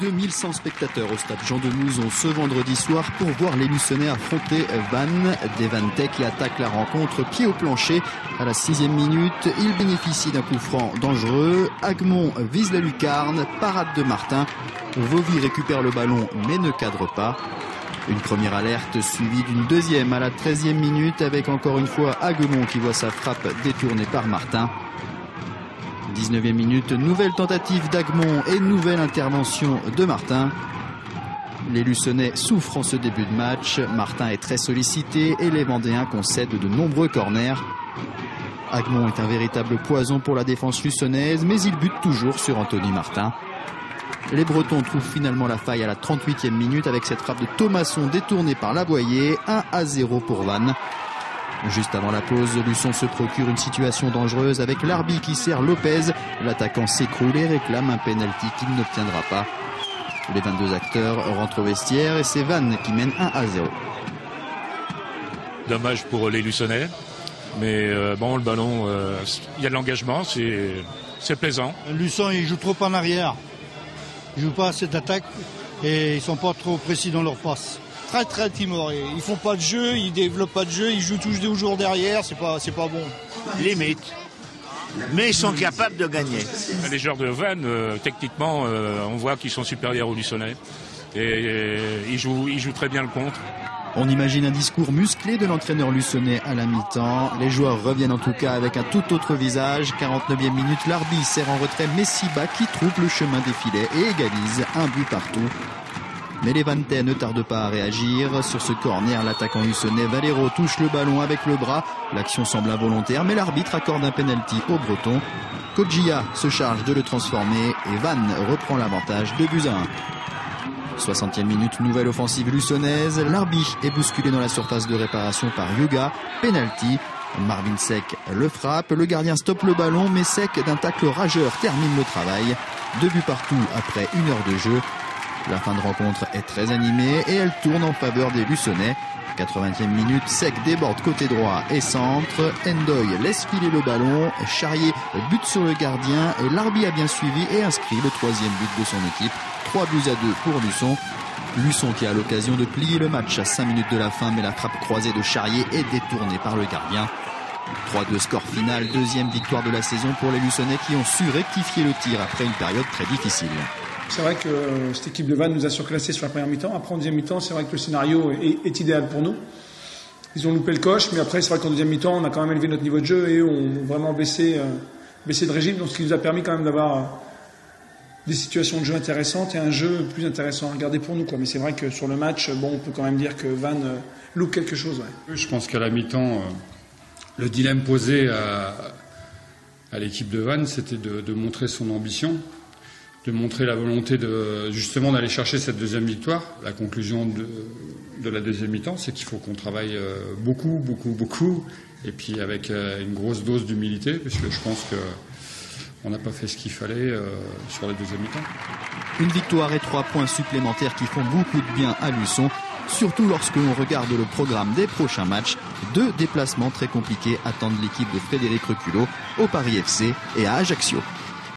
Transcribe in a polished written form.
de 1100 spectateurs au stade Jean de Mouzon ce vendredi soir pour voir les Luçonnais affronter Vannes. Des Vanntais qui attaquent la rencontre pied au plancher. À la 6e minute, il bénéficie d'un coup franc dangereux. Agmont vise la lucarne, parade de Martin. Vauvy récupère le ballon mais ne cadre pas. Une première alerte suivie d'une deuxième à la 13e minute avec encore une fois Agmont qui voit sa frappe détournée par Martin. 19e minute, nouvelle tentative d'Agmont et nouvelle intervention de Martin. Les Luçonnais souffrent en ce début de match. Martin est très sollicité et les Vendéens concèdent de nombreux corners. Agmont est un véritable poison pour la défense luçonnaise, mais il bute toujours sur Anthony Martin. Les Bretons trouvent finalement la faille à la 38e minute avec cette frappe de Thomasson détournée par Lavoyer. 1-0 pour Vannes. Juste avant la pause, Luçon se procure une situation dangereuse avec Larbi qui sert Lopez. L'attaquant s'écroule et réclame un pénalty qu'il n'obtiendra pas. Les 22 acteurs rentrent au vestiaire et c'est Vannes qui mène 1-0. Dommage pour les Luçonnais, mais bon, le ballon, il y a de l'engagement, c'est plaisant. Luçon, il joue trop en arrière. Ils jouent pas à cette attaque et ils sont pas trop précis dans leur passe. Très timorés. Ils font pas de jeu, ils développent pas de jeu, ils jouent toujours derrière, c'est pas bon. Limite. Mais ils sont capables de gagner. Les joueurs de Vannes, techniquement, on voit qu'ils sont supérieurs aux Luçonnais. Et ils jouent très bien le contre. On imagine un discours musclé de l'entraîneur luçonnais à la mi-temps. Les joueurs reviennent en tout cas avec un tout autre visage. 49e minute, Larbi sert en retrait Messiba qui trouve le chemin des filets et égalise un but partout. Mais les Vanntais ne tardent pas à réagir. Sur ce corner, l'attaquant luçonnais Valero touche le ballon avec le bras. L'action semble involontaire, mais l'arbitre accorde un penalty aux Bretons. Kodjia se charge de le transformer et Vannes reprend l'avantage 2-1. 60e minute, nouvelle offensive luçonnaise. Larbi est bousculé dans la surface de réparation par Yuga. Penalty. Marvin Seck le frappe. Le gardien stoppe le ballon, mais Seck d'un tacle rageur termine le travail. 2 buts partout après 1 heure de jeu. La fin de rencontre est très animée et elle tourne en faveur des Luçonnais. 80e minute, Seck déborde côté droit et centre. Ndoye laisse filer le ballon. Charrier bute sur le gardien. Larbi a bien suivi et inscrit le 3e but de son équipe. 3-2 pour Luçon. Luçon qui a l'occasion de plier le match à 5 minutes de la fin, mais la frappe croisée de Charrier est détournée par le gardien. 3-2 score final, 2e victoire de la saison pour les Luçonnais qui ont su rectifier le tir après une période très difficile. C'est vrai que cette équipe de Vannes nous a surclassé sur la première mi-temps. Après, en deuxième mi-temps, c'est vrai que le scénario est idéal pour nous. Ils ont loupé le coche, mais après, c'est vrai qu'en deuxième mi-temps, on a quand même élevé notre niveau de jeu et on a vraiment baissé de régime. Donc, ce qui nous a permis quand même d'avoir des situations de jeu intéressantes et un jeu plus intéressant à regarder pour nous, quoi. Mais c'est vrai que sur le match, bon, on peut quand même dire que Vannes loupe quelque chose. Ouais. Je pense qu'à la mi-temps, le dilemme posé à l'équipe de Vannes, c'était de montrer son ambition, de montrer la volonté justement d'aller chercher cette deuxième victoire. La conclusion de la deuxième mi-temps, c'est qu'il faut qu'on travaille beaucoup, et puis avec une grosse dose d'humilité, parce que je pense qu'on n'a pas fait ce qu'il fallait sur la deuxième mi-temps. Une victoire et 3 points supplémentaires qui font beaucoup de bien à Luçon, surtout lorsque l'on regarde le programme des prochains matchs. 2 déplacements très compliqués attendent l'équipe de Frédéric Reculot au Paris FC et à Ajaccio.